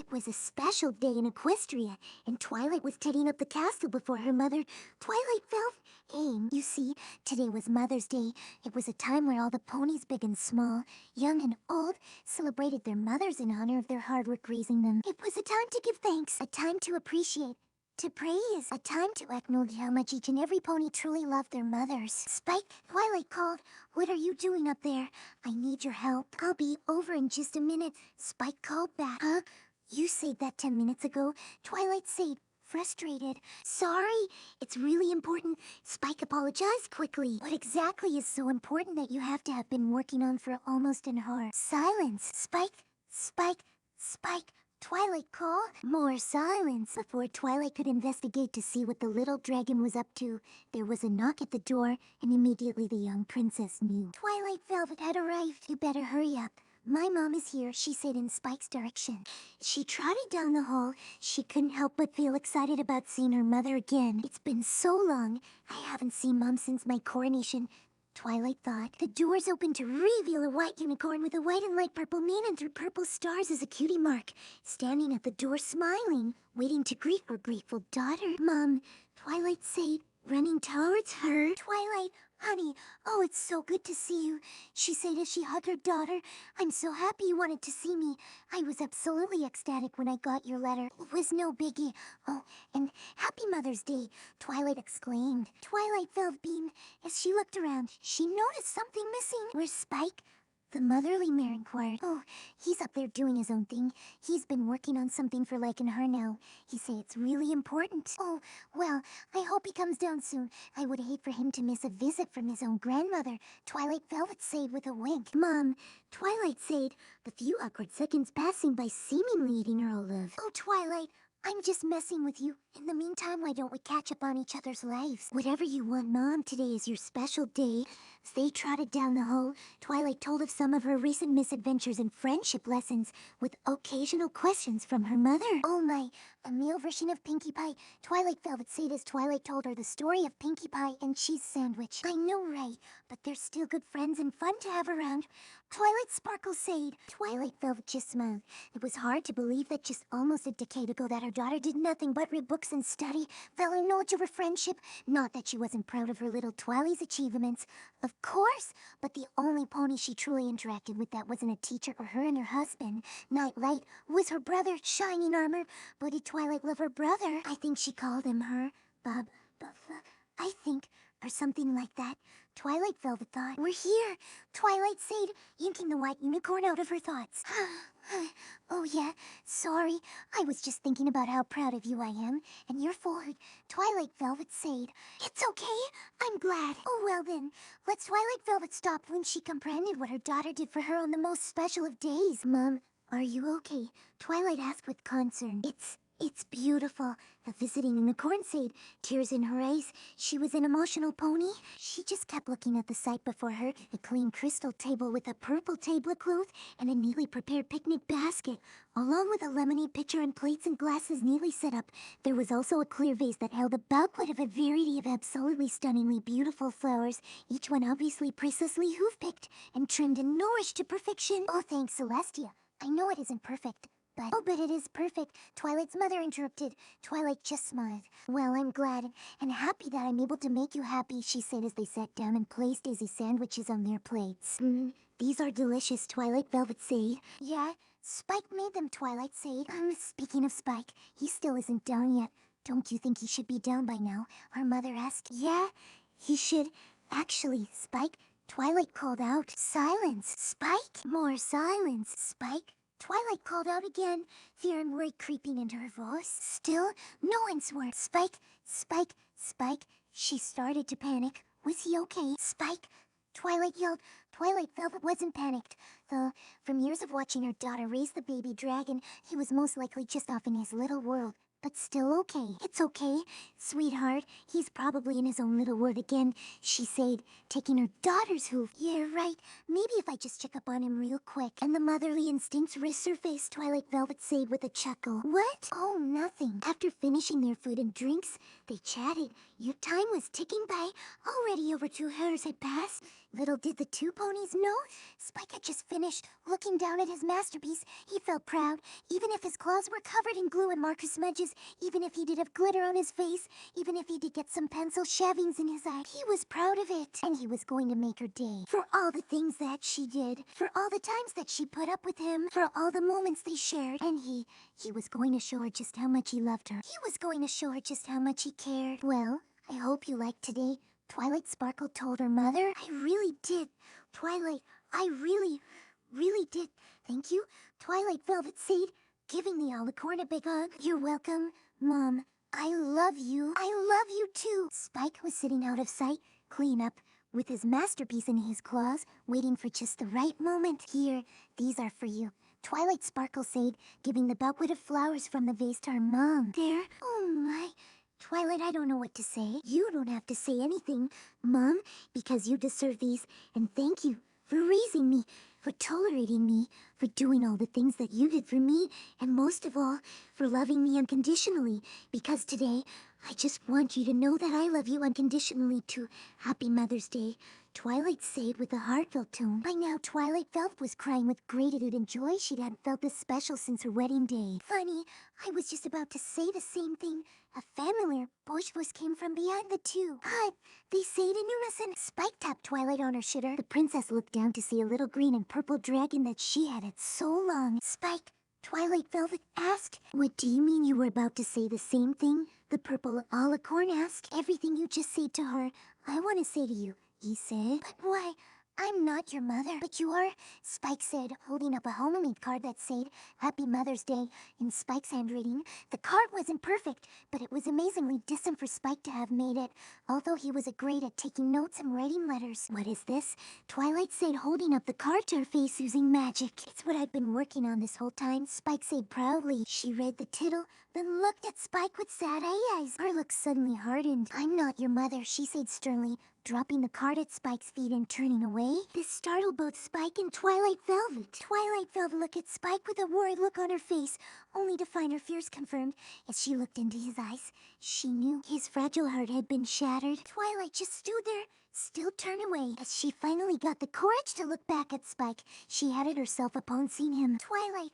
It was a special day in Equestria, and Twilight was tending up the castle before her mother, Twilight Velvet. You see, today was Mother's Day. It was a time where all the ponies, big and small, young and old, celebrated their mothers in honor of their hard work raising them. It was a time to give thanks, a time to appreciate, to praise, a time to acknowledge how much each and every pony truly loved their mothers. Spike, Twilight called. What are you doing up there? I need your help. I'll be over in just a minute. Spike called back. Huh? You said that 10 minutes ago. Twilight said, frustrated. Sorry, it's really important. Spike apologized quickly. What exactly is so important that you have to have been working on for almost an hour? Silence. Spike, Spike, Spike. Twilight called. More silence. Before Twilight could investigate to see what the little dragon was up to, there was a knock at the door, and immediately the young princess knew. Twilight Velvet had arrived. You better hurry up. My mom is here, she said in Spike's direction. She trotted down the hall. She couldn't help but feel excited about seeing her mother again. It's been so long. I haven't seen Mom since my coronation. Twilight thought. The doors opened to reveal a white unicorn with a white and light purple mane and 3 purple stars as a cutie mark, standing at the door smiling, waiting to greet her grateful daughter. Mom, Twilight said, running towards her. Twilight, honey, oh, it's so good to see you, she said as she hugged her daughter. I'm so happy you wanted to see me. I was absolutely ecstatic when I got your letter. It was no biggie. Oh, and happy Mother's Day, Twilight exclaimed. Twilight Velvet beamed. As she looked around, she noticed something missing. Where's Spike? The motherly mare inquired. Oh, he's up there doing his own thing. He's been working on something for like an hour now. He say it's really important. Oh, well, I hope he comes down soon. I would hate for him to miss a visit from his own grandmother, Twilight Velvet said with a wink. Mom, Twilight said, the few awkward seconds passing by seemingly eating her alive. Oh, Twilight, I'm just messing with you. In the meantime, why don't we catch up on each other's lives? Whatever you want, Mom. Today is your special day. As they trotted down the hall, Twilight told of some of her recent misadventures and friendship lessons, with occasional questions from her mother. Oh my, a meal version of Pinkie Pie, Twilight Velvet said as Twilight told her the story of Pinkie Pie and cheese sandwich. I know, right? But they're still good friends and fun to have around. Twilight Sparkle said. Twilight Velvet just smiled. It was hard to believe that just almost a decade ago that her daughter did nothing but read books and study, value knowledge over friendship. Not that she wasn't proud of her little Twily's achievements. Of course, but the only pony she truly interacted with that wasn't a teacher or her and her husband, Nightlight, was her brother, Shining Armor. But did Twilight love her brother? I think she called him her, I think, or something like that. Twilight Velvet thought. We're here, Twilight said, yanking the white unicorn out of her thoughts. Oh yeah, sorry. I was just thinking about how proud of you I am, and you're forward, Twilight Velvet said. It's okay, I'm glad. Oh well then, let Twilight Velvet stop when she comprehended what her daughter did for her on the most special of days. Mom, are you okay? Twilight asked with concern. It's beautiful, the visiting unicorn said, tears in her eyes. She was an emotional pony. She just kept looking at the sight before her, a clean crystal table with a purple tablecloth and a neatly prepared picnic basket, along with a lemonade pitcher and plates and glasses neatly set up. There was also a clear vase that held a bouquet of a variety of absolutely stunningly beautiful flowers, each one obviously precisely hoof-picked and trimmed and nourished to perfection. Oh, thanks, Celestia. I know it isn't perfect. But it is perfect, Twilight's mother interrupted. Twilight just smiled. Well, I'm glad and happy that I'm able to make you happy, she said as they sat down and placed Izzy sandwiches on their plates. These are delicious, Twilight Velvet said. Yeah, Spike made them, Twilight said. Speaking of Spike, he still isn't down yet. Don't you think he should be down by now? Her mother asked. Yeah, he should. Actually, Spike, Twilight called out. Silence, Spike. More silence, Spike. Twilight called out again, fear and worry creeping into her voice. Still, no answer. Spike, Spike, Spike. She started to panic. Was he okay? Spike, Twilight yelled. Twilight Velvet wasn't panicked, though from years of watching her daughter raise the baby dragon, he was most likely just off in his little world. But still okay. It's okay, sweetheart. He's probably in his own little world again, she said, taking her daughter's hoof. Yeah, right. Maybe if I just check up on him real quick. And the motherly instincts resurfaced, Twilight Velvet said with a chuckle. What? Oh, nothing. After finishing their food and drinks, They chatted. Your time was ticking by. Already over 2 hours had passed. Little did the two ponies know, Spike had just finished. Looking down at his masterpiece, he felt proud. Even if his claws were covered in glue and marker smudges, even if he did have glitter on his face, even if he did get some pencil shavings in his eye, he was proud of it. And he was going to make her day. For all the things that she did, for all the times that she put up with him, for all the moments they shared. And he was going to show her just how much he loved her. He was going to show her just how much he cared. Well, I hope you liked today. Twilight Sparkle told her mother. I really did. Twilight, I really did. Thank you. Twilight Velvet Sade, giving the Alicorn a big hug. You're welcome, Mom. I love you. I love you too. Spike was sitting out of sight, clean up, with his masterpiece in his claws, waiting for just the right moment. Here, these are for you. Twilight Sparkle Sade, giving the bouquet of flowers from the vase to her mom. There. Oh my. Twilight, I don't know what to say. You don't have to say anything, Mom, because you deserve these. And thank you for raising me, for tolerating me, for doing all the things that you did for me, and most of all, for loving me unconditionally. Because today, I just want you to know that I love you unconditionally too. Happy Mother's Day. Twilight said with a heartfelt tone. By now, Twilight Velvet was crying with gratitude and joy. She hadn't felt this special since her wedding day. Funny, I was just about to say the same thing. A familiar Bosch voice came from behind the two. But they said in unison. Spike tapped Twilight on her shitter. The princess looked down to see a little green and purple dragon that she had had so long. Spike, Twilight Velvet asked. What do you mean you were about to say the same thing? The purple alicorn asked. Everything you just said to her, I want to say to you, he said. But why? I'm not your mother. But you are, Spike said, holding up a homemade card that said, Happy Mother's Day, in Spike's handwriting. The card wasn't perfect, but it was amazingly decent for Spike to have made it, although he was great at taking notes and writing letters. What is this? Twilight said, holding up the card to her face using magic. It's what I've been working on this whole time, Spike said proudly. She read the tittle, then looked at Spike with sad eyes. Her look suddenly hardened. I'm not your mother, she said sternly, dropping the card at Spike's feet and turning away. This startled both Spike and Twilight Velvet. Twilight Velvet looked at Spike with a worried look on her face, only to find her fears confirmed. As she looked into his eyes, she knew his fragile heart had been shattered. Twilight just stood there, still turned away. As she finally got the courage to look back at Spike, she had it herself upon seeing him. Twilight,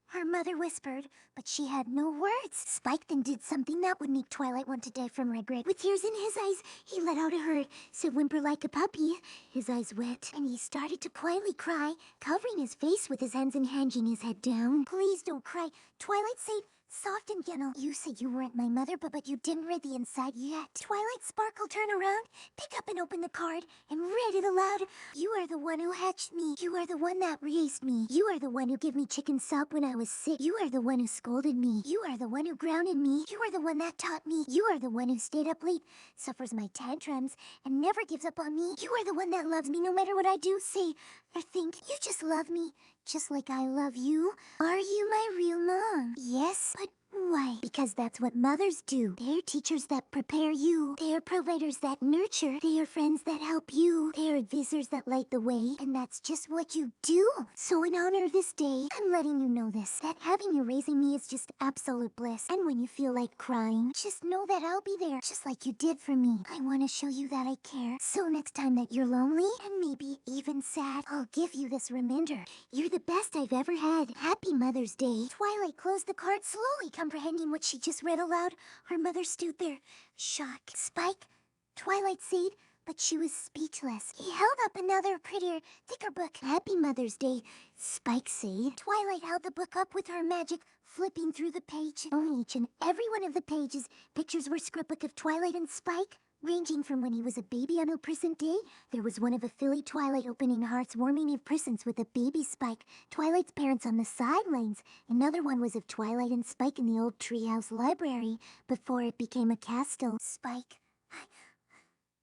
her mother whispered, but she had no words. Spike then did something that would make Twilight want to die from regret. With tears in his eyes, he let out a hurt, so whimper like a puppy, his eyes wet, and he started to quietly cry, covering his face with his hands and hanging his head down. Please don't cry, Twilight said, soft and gentle. You said you weren't my mother, but you didn't read the inside yet. Twilight Sparkle turned around, picked up and opened the card, and read it aloud. You are the one who hatched me. You are the one that raised me. You are the one who gave me chicken soup when I was sick. You are the one who scolded me. You are the one who grounded me. You are the one that taught me. You are the one who stayed up late, suffers my tantrums, and never gives up on me. You are the one that loves me no matter what I do, say, or think. You just love me, just like I love you. Are you my real mom? Yes, but why? Because that's what mothers do. They're teachers that prepare you. They are providers that nurture. They are friends that help you. They are advisors that light the way. And that's just what you do. So in honor of this day, I'm letting you know this, that having you raising me is just absolute bliss. And when you feel like crying, just know that I'll be there, just like you did for me. I want to show you that I care. So next time that you're lonely, and maybe even sad, I'll give you this reminder. You're the best I've ever had. Happy Mother's Day. Twilight closed the card slowly, comprehending what she just read aloud. Her mother stood there, shocked. Spike, Twilight said, but she was speechless. He held up another prettier, thicker book. Happy Mother's Day, Spike said. Twilight held the book up with her magic, flipping through the page. On each and every one of the pages, pictures were scrapbook of Twilight and Spike. Ranging from when he was a baby on a present day, there was one of a filly Twilight opening hearts warming of presents with a baby Spike, Twilight's parents on the sidelines. Another one was of Twilight and Spike in the old treehouse library, before it became a castle. Spike,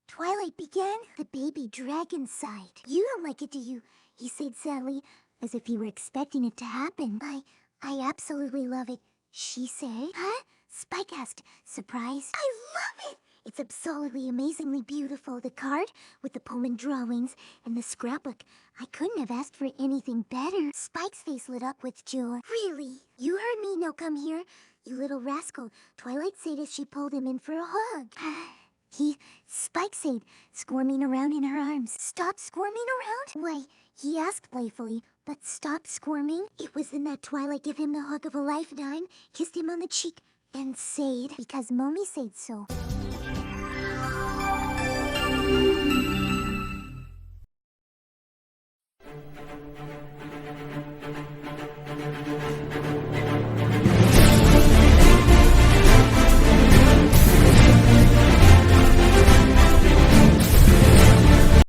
Twilight began. The baby dragon sighed. You don't like it, do you? He said sadly, as if he were expecting it to happen. I absolutely love it, she said. Huh? Spike asked, surprised. I love it! It's absolutely amazingly beautiful. The card, with the poem and drawings, and the scrapbook. I couldn't have asked for anything better. Spike's face lit up with joy. Really? You heard me, now come here. You little rascal, Twilight said as she pulled him in for a hug. Spike said, squirming around in her arms. Stop squirming around? Why, he asked playfully, but stop squirming? It was then that Twilight gave him the hug of a lifetime, kissed him on the cheek, and said, because Mommy said so.